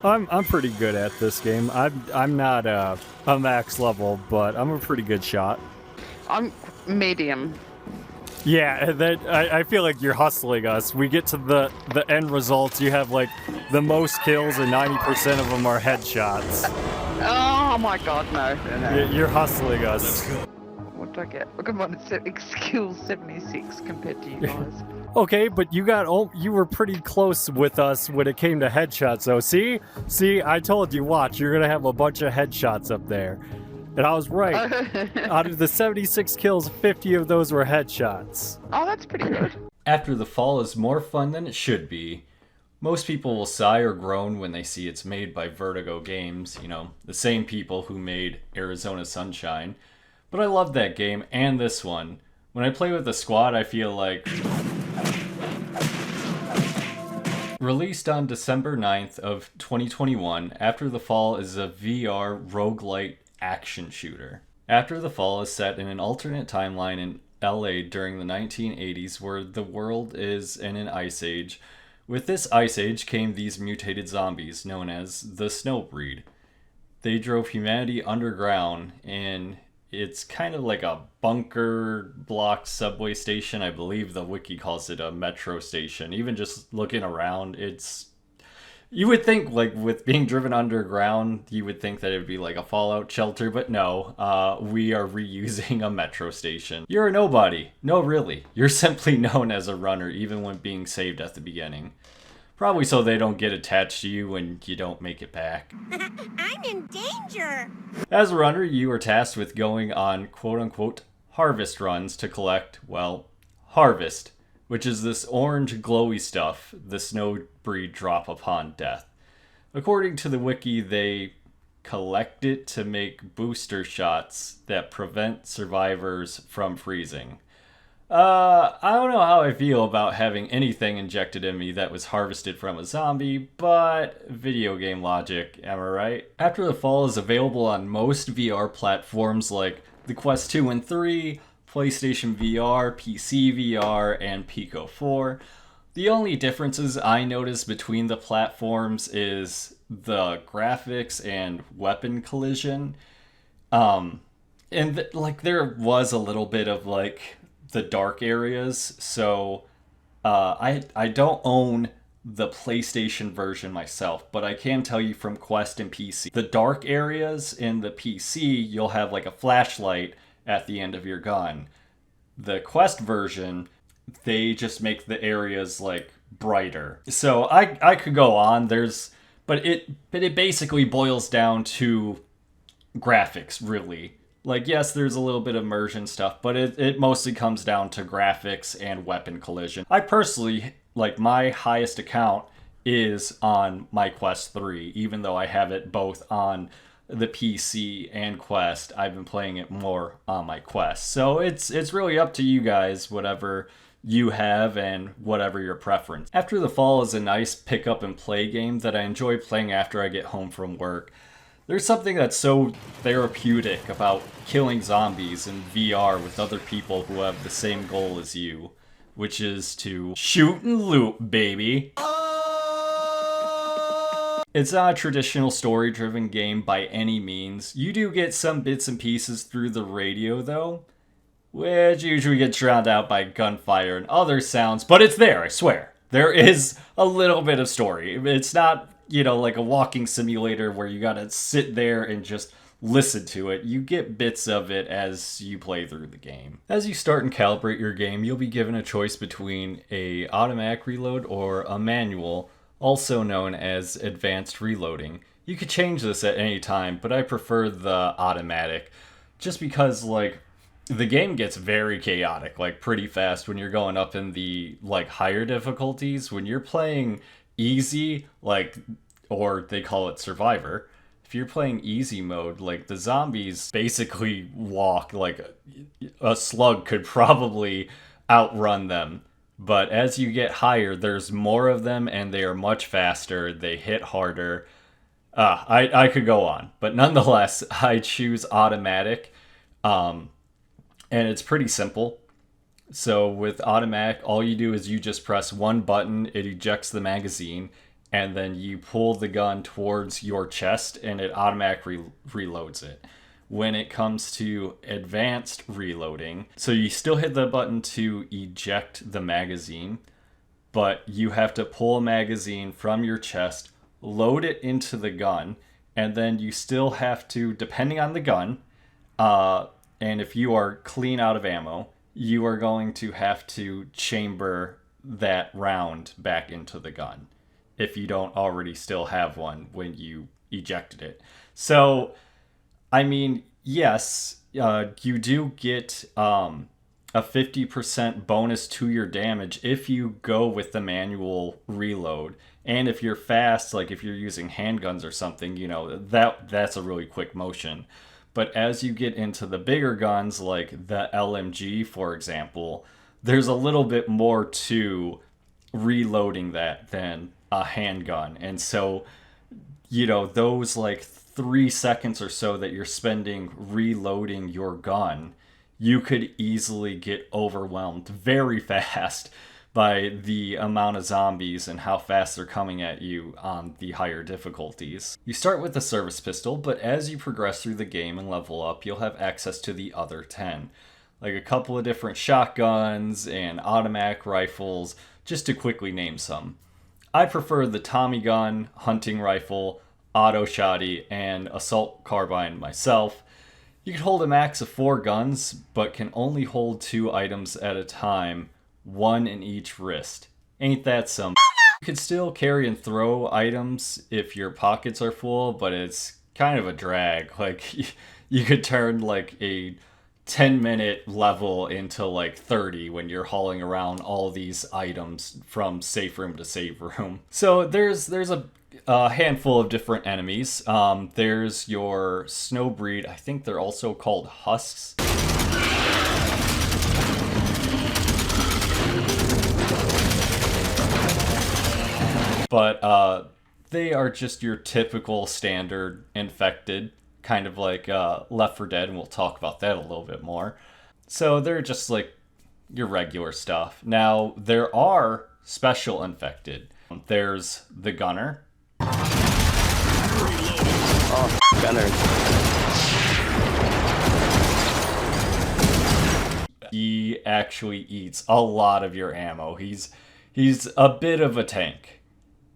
I'm pretty good at this game. I'm not a max level, but I'm a pretty good shot. I'm medium. Yeah, that I feel like you're hustling us. We get to the end results. You have like the most kills, and 90% of them are headshots. Oh my god, no. You're hustling us. What did I get? Look, I'm on skill 76 compared to you guys. Okay, but you were pretty close with us when it came to headshots. So see, I told you. Watch, you're gonna have a bunch of headshots up there, and I was right. Out of the 76 kills, 50 of those were headshots. Oh, that's pretty good. After the Fall is more fun than it should be. Most people will sigh or groan when they see it's made by Vertigo Games, the same people who made Arizona Sunshine. But I love that game and this one. When I play with the squad, I feel like... Released on December 9th of 2021, After the Fall is a VR roguelite action shooter. After the Fall is set in an alternate timeline in LA during the 1980s where the world is in an ice age. With this ice age came these mutated zombies known as the Snow Breed. They drove humanity underground, and it's kind of like a bunker block subway station. I believe the wiki calls it a metro station. Even just looking around, you would think, like, with being driven underground, you would think that it would be like a fallout shelter, but no, we are reusing a metro station. You're a nobody. No, really. You're simply known as a runner, even when being saved at the beginning. Probably so they don't get attached to you when you don't make it back. I'm in danger! As a runner, you are tasked with going on quote-unquote harvest runs to collect, well, harvest, which is this orange glowy stuff the snow breed drop upon death. According to the wiki, they collect it to make booster shots that prevent survivors from freezing. I don't know how I feel about having anything injected in me that was harvested from a zombie, but video game logic, am I right? After the Fall is available on most VR platforms like the Quest 2 and 3, PlayStation VR, PC VR, and Pico 4. The only differences I notice between the platforms is the graphics and weapon collision. There was a little bit of the dark areas, so I don't own the PlayStation version myself, but I can tell you from Quest and PC, the dark areas in the PC, you'll have like a flashlight at the end of your gun. The Quest version, they just make the areas like brighter. So I could go on. But it basically boils down to graphics, really. Like, yes, there's a little bit of immersion stuff, but it mostly comes down to graphics and weapon collision. I personally, my highest account is on my Quest 3, even though I have it both on the PC and Quest. I've been playing it more on my Quest. So it's really up to you guys, whatever you have and whatever your preference. After the Fall is a nice pick up and play game that I enjoy playing after I get home from work. There's something that's so therapeutic about killing zombies in VR with other people who have the same goal as you, which is to shoot and loot, baby. It's not a traditional story-driven game by any means. You do get some bits and pieces through the radio, though, which usually gets drowned out by gunfire and other sounds, but it's there, I swear. There is a little bit of story. It's not, like a walking simulator where you gotta sit there and just listen to it. You get bits of it as you play through the game. As you start and calibrate your game, you'll be given a choice between a automatic reload or a manual, also known as advanced reloading. You could change this at any time, but I prefer the automatic, just because, the game gets very chaotic, pretty fast when you're going up in the, higher difficulties. When you're playing easy, or they call it survivor, if you're playing easy mode, the zombies basically walk a slug could probably outrun them. But as you get higher, there's more of them and they are much faster, they hit harder. I could go on, but nonetheless, I choose automatic, and it's pretty simple. So with automatic, all you do is you just press one button, it ejects the magazine, and then you pull the gun towards your chest and it automatically reloads it. When it comes to advanced reloading, so you still hit the button to eject the magazine, but you have to pull a magazine from your chest, load it into the gun, and then you still have to, depending on the gun, and if you are clean out of ammo, you are going to have to chamber that round back into the gun if you don't already still have one when you ejected it. So, I mean, yes, you do get a 50% bonus to your damage if you go with the manual reload. And if you're fast, like if you're using handguns or something, you know, that's a really quick motion. But as you get into the bigger guns, like the LMG, for example, there's a little bit more to reloading that than a handgun. And so, you know, those like 3 seconds or so that you're spending reloading your gun, you could easily get overwhelmed very fast by the amount of zombies and how fast they're coming at you on the higher difficulties. You start with the service pistol, but as you progress through the game and level up, you'll have access to the other 10. Like a couple of different shotguns and automatic rifles, just to quickly name some. I prefer the Tommy gun, hunting rifle, auto shotty, and assault carbine myself. You can hold a max of 4 guns, but can only hold 2 items at a time, 1 in each wrist. Ain't that some? You could still carry and throw items if your pockets are full, but it's kind of a drag. Like, you could turn like a 10-minute level into like 30 when you're hauling around all these items from safe room to safe room. So there's a handful of different enemies. There's your snowbreed. I think they're also called husks. But they are just your typical standard infected, kind of like Left 4 Dead, and we'll talk about that a little bit more. So they're just like your regular stuff. Now, there are special infected. There's the gunner. Oh, gunner. He actually eats a lot of your ammo. He's a bit of a tank.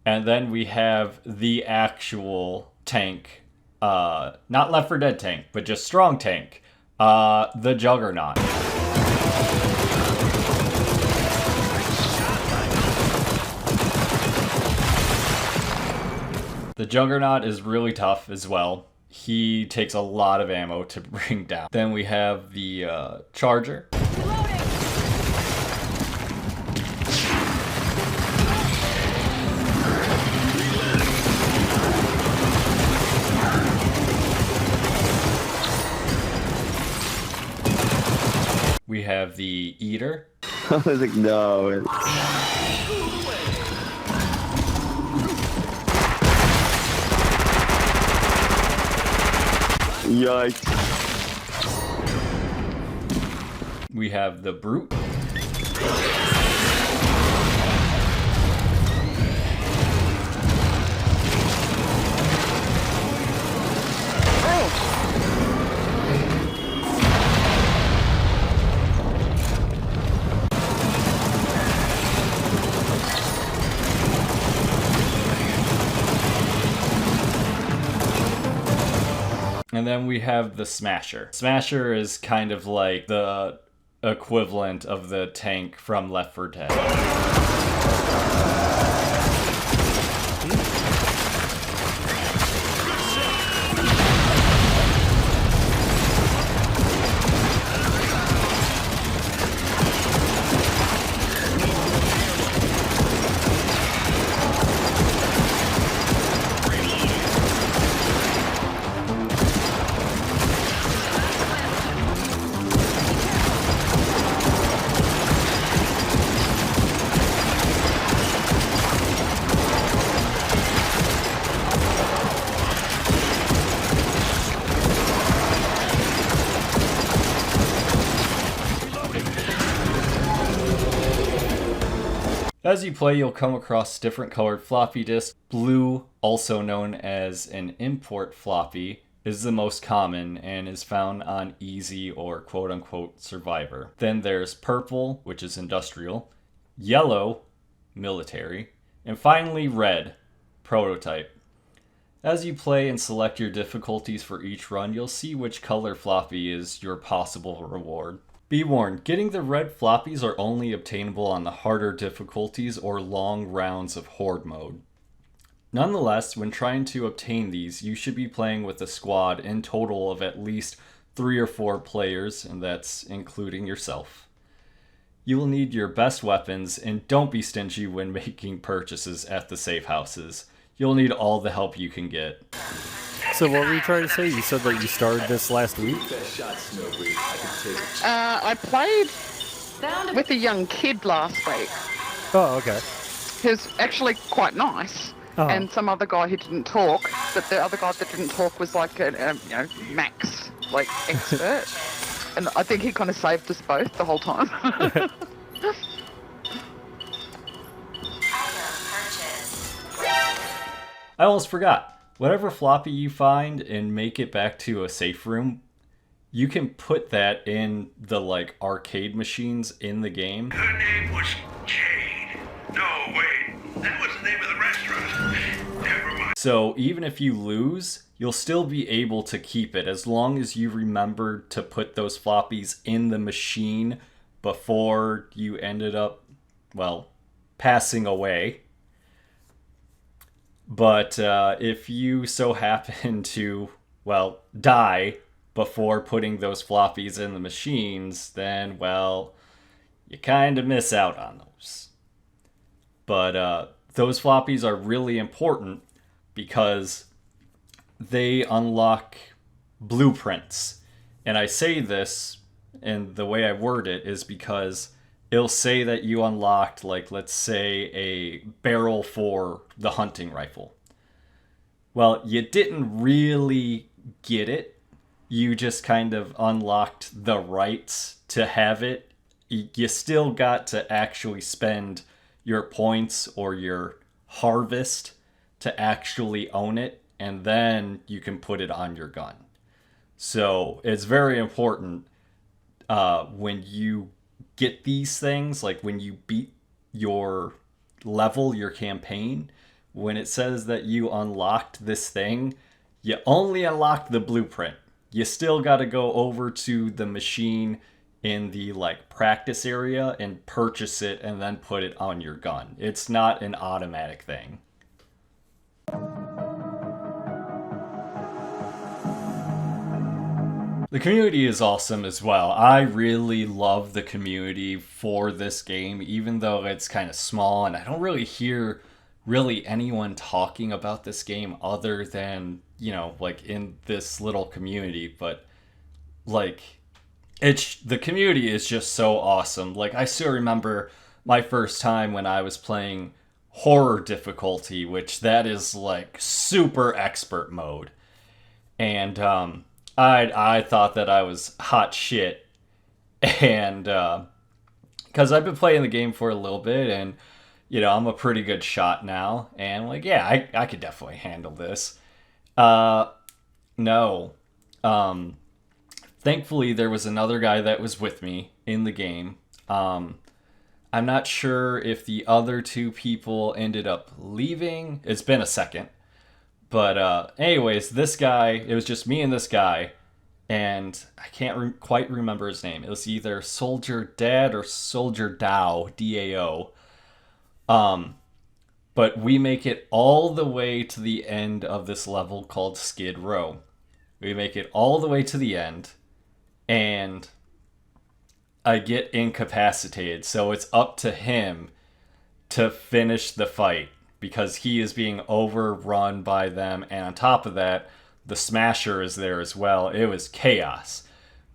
And then we have the actual tank. Not Left 4 Dead tank, but just strong tank. The Juggernaut. The Juggernaut is really tough as well. He takes a lot of ammo to bring down. Then we have the Charger. We have the Eater. I was like, no. Yikes. We have the Brute. And then we have the Smasher. Smasher is kind of like the equivalent of the tank from Left 4 Dead. As you play, you'll come across different colored floppy disks. Blue, also known as an import floppy, is the most common and is found on easy or quote-unquote survivor. Then there's purple, which is industrial, yellow, military, and finally red, prototype. As you play and select your difficulties for each run, you'll see which color floppy is your possible reward. Be warned, getting the red floppies are only obtainable on the harder difficulties or long rounds of Horde mode. Nonetheless, when trying to obtain these, you should be playing with a squad in total of at least 3 or 4 players, and that's including yourself. You will need your best weapons, and don't be stingy when making purchases at the safe houses. You'll need all the help you can get. So what were you trying to say? You said that you started this last week? I played with a young kid last week. Oh, okay. Who's actually quite nice. Oh. And some other guy who didn't talk, but the other guy that didn't talk was like a max, like, expert. And I think he kind of saved us both the whole time. I almost forgot. Whatever floppy you find and make it back to a safe room, you can put that in the arcade machines in the game. Her name was Jade. No, wait. That was the name of the restaurant. Never mind. So even if you lose, you'll still be able to keep it as long as you remember to put those floppies in the machine before you ended up, passing away. But if you so happen to, die before putting those floppies in the machines, then, you kind of miss out on those. But those floppies are really important because they unlock blueprints. And I say this, and the way I word it is because it'll say that you unlocked, let's say, a barrel for the hunting rifle. Well, you didn't really get it. You just kind of unlocked the rights to have it. You still got to actually spend your points or your harvest to actually own it, and then you can put it on your gun. So it's very important when you get these things, like when you beat your level, your campaign, when it says that you unlocked this thing, you only unlocked the blueprint. You still got to go over to the machine in the practice area and purchase it and then put it on your gun. It's not an automatic thing. The community is awesome as well. I really love the community for this game, even though it's kind of small, and I don't really hear anyone talking about this game other than, in this little community. But, the community is just so awesome. I still remember my first time when I was playing horror difficulty, which that is, super expert mode. And, I thought that I was hot shit, and because I've been playing the game for a little bit, and I'm a pretty good shot now, and I could definitely handle this. No. Thankfully, there was another guy that was with me in the game. I'm not sure if the other 2 people ended up leaving. It's been a second. But anyways, this guy, it was just me and this guy, and I can't quite remember his name. It was either Soldier Dad or Soldier Dow, D-A-O. But we make it all the way to the end of this level called Skid Row. We make it all the way to the end, and I get incapacitated, so it's up to him to finish the fight, because he is being overrun by them, and on top of that, the Smasher is there as well. It was chaos.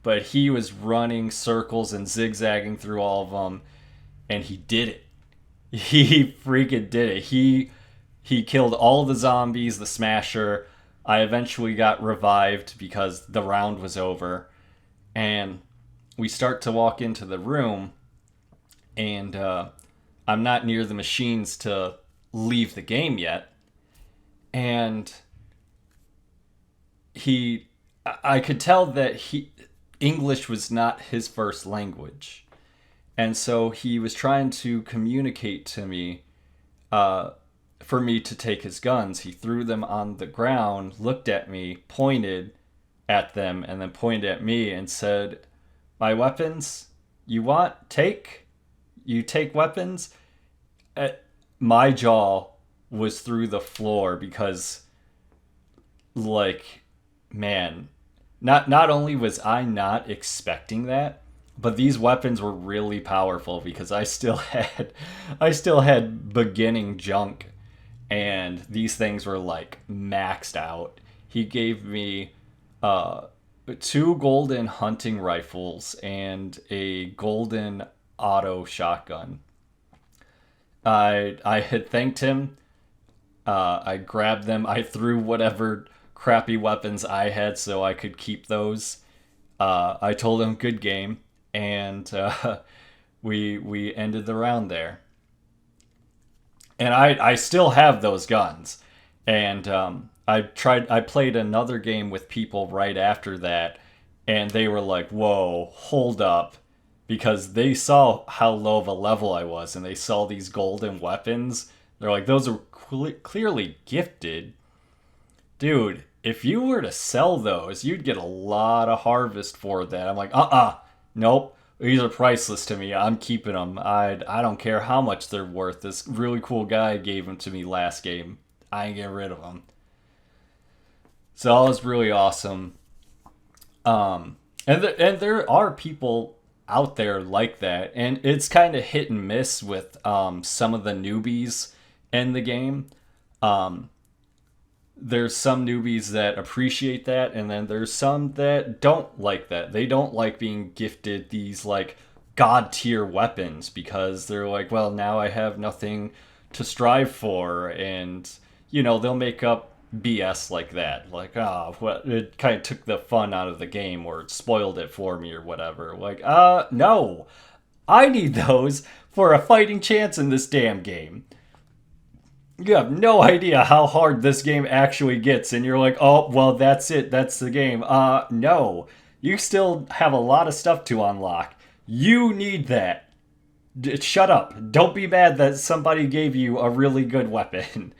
But he was running circles and zigzagging through all of them, and he did it. He freaking did it. He killed all the zombies, the Smasher. I eventually got revived because the round was over. And we start to walk into the room, and I'm not near the machines to leave the game yet. And I could tell that English was not his first language. And so he was trying to communicate to me, for me to take his guns. He threw them on the ground, looked at me, pointed at them, and then pointed at me and said, "My weapons, you want? Take? You take weapons?" My jaw was through the floor because, like, man, not only was I not expecting that, but these weapons were really powerful because I still had beginning junk, and these things were like maxed out. He gave me 2 golden hunting rifles and a golden auto shotgun. I had thanked him. I grabbed them. I threw whatever crappy weapons I had so I could keep those. I told him good game, and we ended the round there. And I still have those guns. And I played another game with people right after that, and they were like, "Whoa, hold up." Because they saw how low of a level I was, and they saw these golden weapons. They're like, "Those are clearly gifted." Dude, if you were to sell those, you'd get a lot of harvest for that. I'm like, nope. These are priceless to me. I'm keeping them. I don't care how much they're worth. This really cool guy gave them to me last game. I ain't getting rid of them. So that was really awesome. And there are people out there like that, and it's kind of hit and miss with some of the newbies in the game. There's some newbies that appreciate that, and then there's some that don't like that. They don't like being gifted these like god tier weapons because they're like, well, now I have nothing to strive for, and they'll make up BS like that, like, it kind of took the fun out of the game, or it spoiled it for me, or whatever. Like, no, I need those for a fighting chance in this damn game. You have no idea how hard this game actually gets, and you're like, oh, well, that's it, that's the game. No, you still have a lot of stuff to unlock. You need that. Shut up. Don't be mad that somebody gave you a really good weapon.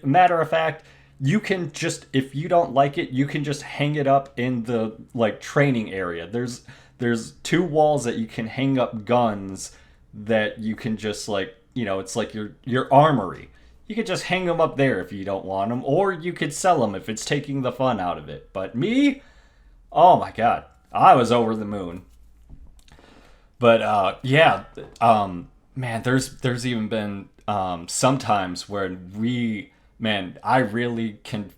Matter of fact, you can just, if you don't like it, you can just hang it up in the like training area. There's 2 walls that you can hang up guns that you can just like, it's like your armory. You could just hang them up there if you don't want them, or you could sell them if it's taking the fun out of it. But me, oh my god, I was over the moon. But yeah, man, there's even been sometimes where I really can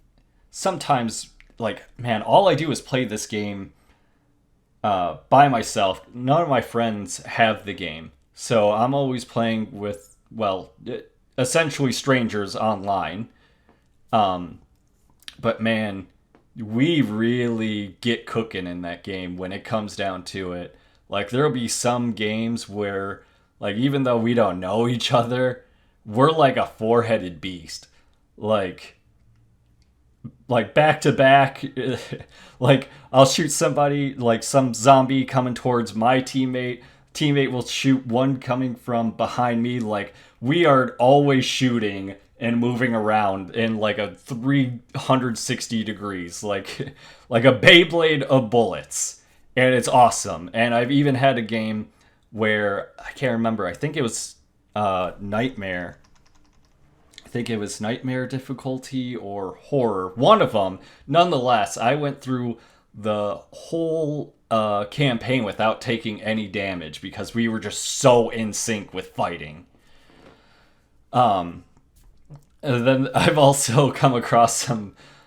sometimes, like, man, all I do is play this game by myself. None of my friends have the game. So I'm always playing with, well, essentially strangers online. But man, we really get cooking in that game when it comes down to it. Like, there'll be some games where, like, even though we don't know each other, we're like a 4-headed beast. Like back to back, like, I'll shoot somebody, like some zombie coming towards my teammate will shoot one coming from behind me. Like, we are always shooting and moving around in like a 360 degrees, like a Beyblade of bullets, and it's awesome. And I've even had a game where, I can't remember, I think it was Nightmare. I think it was Nightmare difficulty or horror, one of them. Nonetheless, I went through the whole campaign without taking any damage because we were just so in sync with fighting. And then I've also come across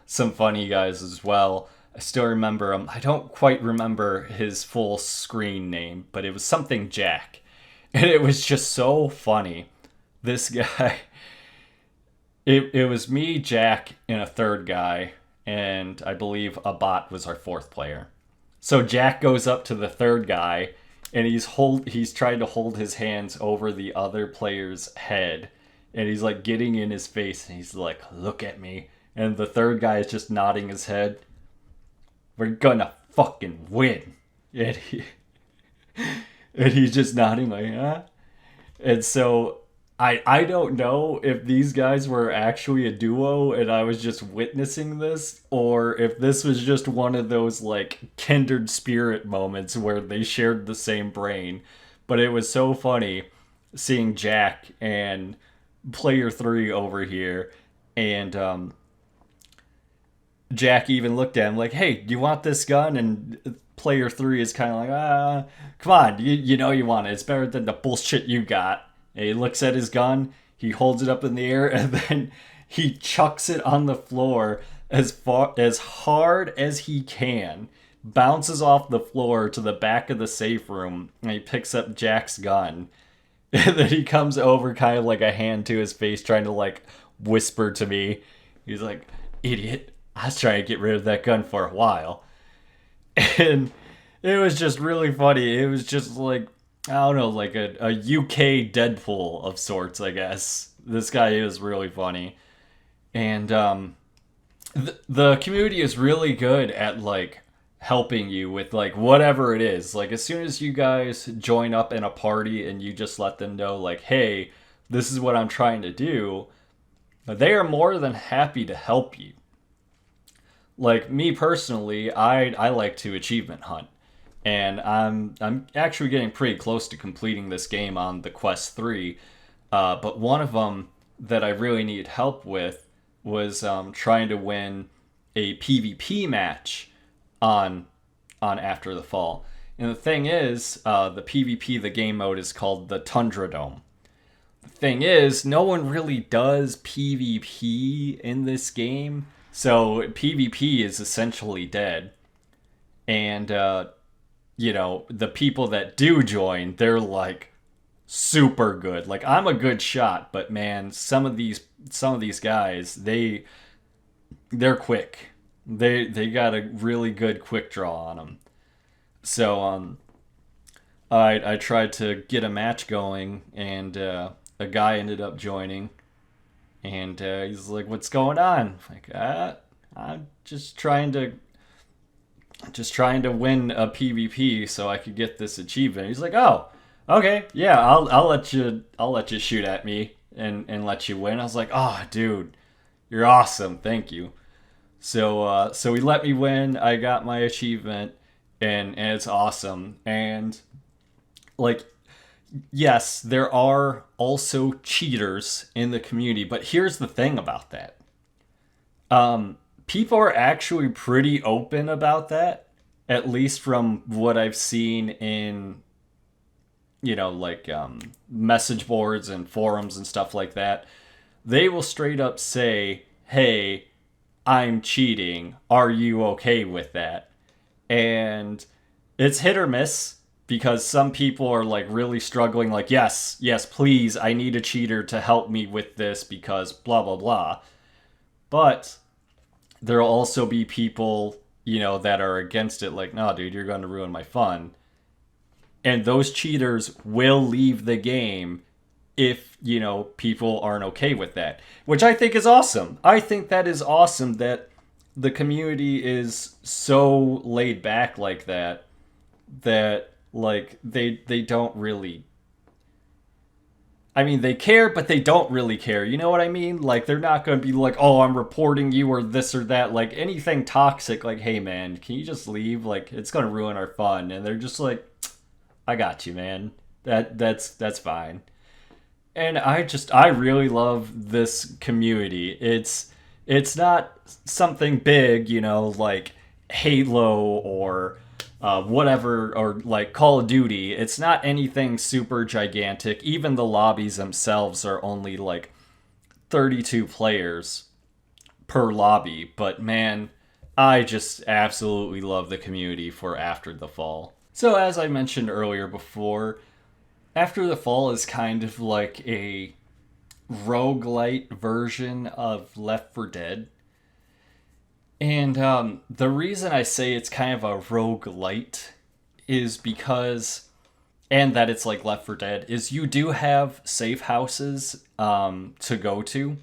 some funny guys as well. I still remember him. I don't quite remember his full screen name, but it was something Jack. And it was just so funny. This guy, it was me, Jack, and a third guy, and I believe a bot was our 4th player. So Jack goes up to the third guy, and he's trying to hold his hands over the other player's head, and he's like getting in his face, and he's like, "Look at me," and the third guy is just nodding his head. We're gonna fucking win, and he's just nodding like, "Huh?" And so I don't know if these guys were actually a duo and I was just witnessing this, or if this was just one of those like kindred spirit moments where they shared the same brain. But it was so funny seeing Jack and player 3 over here, and Jack even looked at him like, "Hey, do you want this gun?" And player 3 is kind of like, come on, you know you want it. It's better than the bullshit you got." And he looks at his gun, he holds it up in the air, and then he chucks it on the floor as hard as he can, bounces off the floor to the back of the safe room, and he picks up Jack's gun. And then he comes over kind of like a hand to his face, trying to like whisper to me. He's like, "Idiot, I was trying to get rid of that gun for a while." And it was just really funny. It was just like, I don't know, like a UK Deadpool of sorts, I guess. This guy is really funny. And the community is really good at like helping you with like whatever it is. Like as soon as you guys join up in a party and you just let them know like, "Hey, this is what I'm trying to do," they are more than happy to help you. Like me personally, I like to achievement hunt. And I'm actually getting pretty close to completing this game on the Quest 3. But one of them that I really needed help with was trying to win a PvP match on After the Fall. And the thing is, the PvP, the game mode is called the Tundra Dome. The thing is, no one really does PvP in this game. So PvP is essentially dead. And you know, the people that do join, they're like super good. Like I'm a good shot, but man, some of these guys, they're quick. They got a really good quick draw on them. So I tried to get a match going, and a guy ended up joining, and he's like, "What's going on?" Like, I'm just trying to win a PvP so I could get this achievement. He's like, "Oh, okay, yeah, I'll let you shoot at me and let you win." I was like, "Oh, dude, you're awesome, thank you." So he let me win. I got my achievement, and it's awesome. And like, yes, there are also cheaters in the community, but here's the thing about that. People are actually pretty open about that, at least from what I've seen in, you know, like message boards and forums and stuff like that. They will straight up say, "Hey, I'm cheating. Are you okay with that?" And it's hit or miss, because some people are like really struggling, like, yes, please, I need a cheater to help me with this because blah, blah, blah. But there'll also be people, you know, that are against it, like, "No, dude, you're going to ruin my fun." And those cheaters will leave the game if, you know, people aren't okay with that, which I think is awesome. I think that is awesome that the community is so laid back like that, like they don't really, I mean, they care, but they don't really care. You know what I mean? Like, they're not going to be like, "Oh, I'm reporting you," or this or that. Like, anything toxic, like, "Hey, man, can you just leave? Like, it's going to ruin our fun." And they're just like, "I got you, man. That's fine." And I really love this community. It's not something big, you know, like Halo or whatever, or like Call of Duty. It's not anything super gigantic. Even the lobbies themselves are only like 32 players per lobby. But man, I just absolutely love the community for After the Fall. So as I mentioned earlier before, After the Fall is kind of like a roguelite version of Left 4 Dead. And the reason I say it's kind of a roguelite is because and that it's like Left 4 Dead, is you do have safe houses to go to.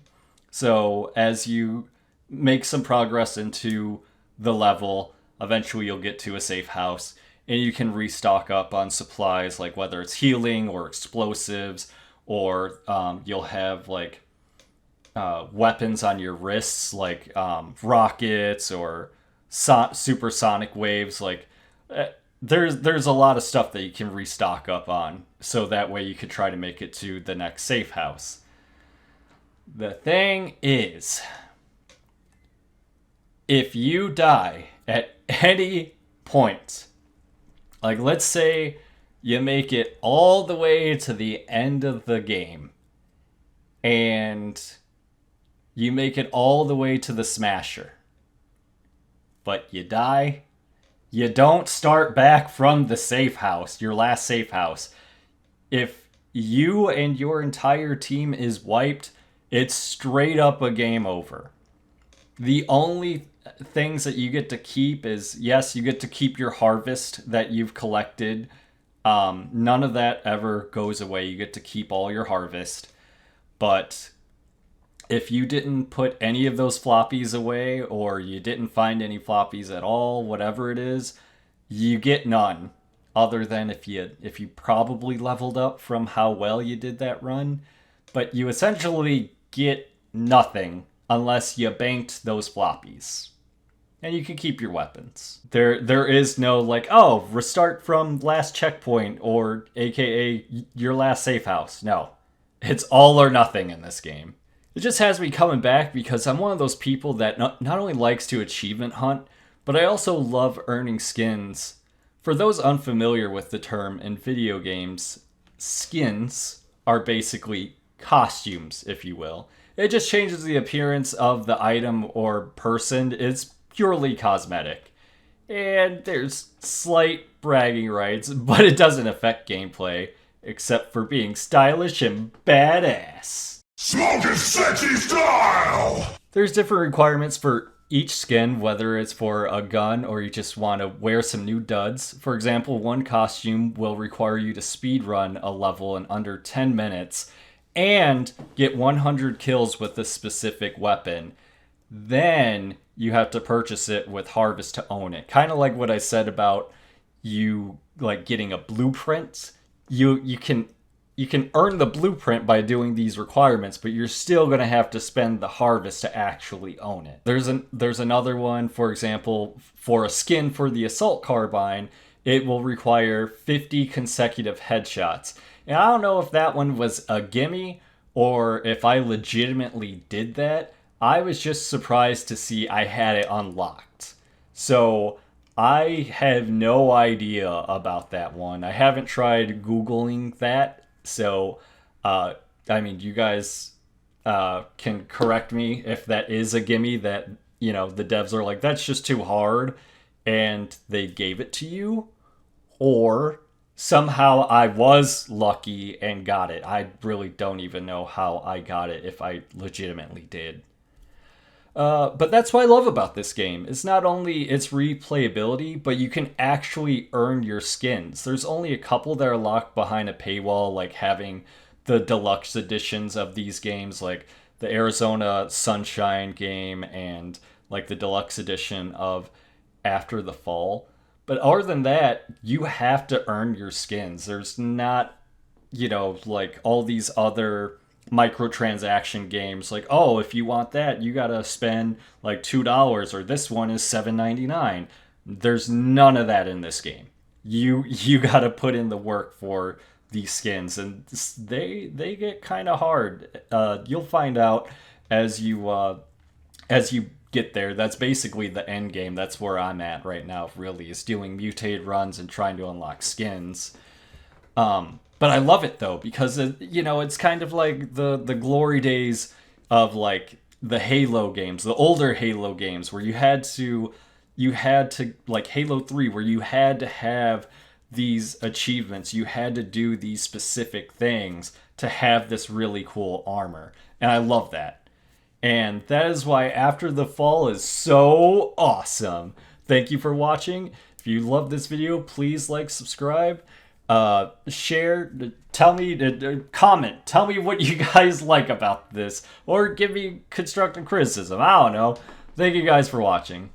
So as you make some progress into the level, eventually you'll get to a safe house, and you can restock up on supplies, like whether it's healing or explosives, or you'll have like weapons on your wrists, like rockets or supersonic waves. Like there's a lot of stuff that you can restock up on, so that way you could try to make it to the next safe house. The thing is, if you die at any point, like let's say you make it all the way to the end of the game, and you make it all the way to the Smasher, but you die, you don't start back from the safe house, your last safe house. If you and your entire team is wiped, it's straight up a game over. The only things that you get to keep is, yes, you get to keep your harvest that you've collected. None of that ever goes away. You get to keep all your harvest. But if you didn't put any of those floppies away, or you didn't find any floppies at all, whatever it is, you get none. Other than if you probably leveled up from how well you did that run. But you essentially get nothing unless you banked those floppies. And you can keep your weapons. There is no like, oh, restart from last checkpoint, or aka your last safe house. No. It's all or nothing in this game. It just has me coming back because I'm one of those people that not only likes to achievement hunt, but I also love earning skins. For those unfamiliar with the term in video games, skins are basically costumes, if you will. It just changes the appearance of the item or person. It's purely cosmetic. And there's slight bragging rights, but it doesn't affect gameplay, except for being stylish and badass. Smoking sexy style! There's different requirements for each skin, whether it's for a gun or you just want to wear some new duds. For example, one costume will require you to speedrun a level in under 10 minutes and get 100 kills with a specific weapon. Then you have to purchase it with Harvest to own it. Kind of like what I said about you like getting a blueprint. You can earn the blueprint by doing these requirements, but you're still going to have to spend the Harvest to actually own it. There's another one, for example, for a skin for the Assault Carbine, it will require 50 consecutive headshots. And I don't know if that one was a gimme or if I legitimately did that. I was just surprised to see I had it unlocked. So I have no idea about that one. I haven't tried Googling that. So, I mean, you guys can correct me if that is a gimme that, you know, the devs are like, that's just too hard, and they gave it to you. Or somehow I was lucky and got it. I really don't even know how I got it, if I legitimately did. But that's what I love about this game. It's not only its replayability, but you can actually earn your skins. There's only a couple that are locked behind a paywall, like having the deluxe editions of these games, like the Arizona Sunshine game and like the deluxe edition of After the Fall. But other than that, you have to earn your skins. There's not, you know, like all these other microtransaction games like, oh, if you want that, you gotta spend like $2, or this one is $7.99. There's none of that in this game. You gotta put in the work for these skins, and they get kind of hard. You'll find out as you get there. That's basically the end game. That's where I'm at right now, really, is doing mutated runs and trying to unlock skins. But I love it though, because it's kind of like the glory days of like the Halo games, the older Halo games, where you had to like Halo 3, where you had to have these achievements, you had to do these specific things to have this really cool armor. And I love that. And that is why After the Fall is so awesome. Thank you for watching. If you love this video, please like, subscribe. Share, tell me, comment, tell me what you guys like about this, or give me constructive criticism. I don't know. Thank you guys for watching.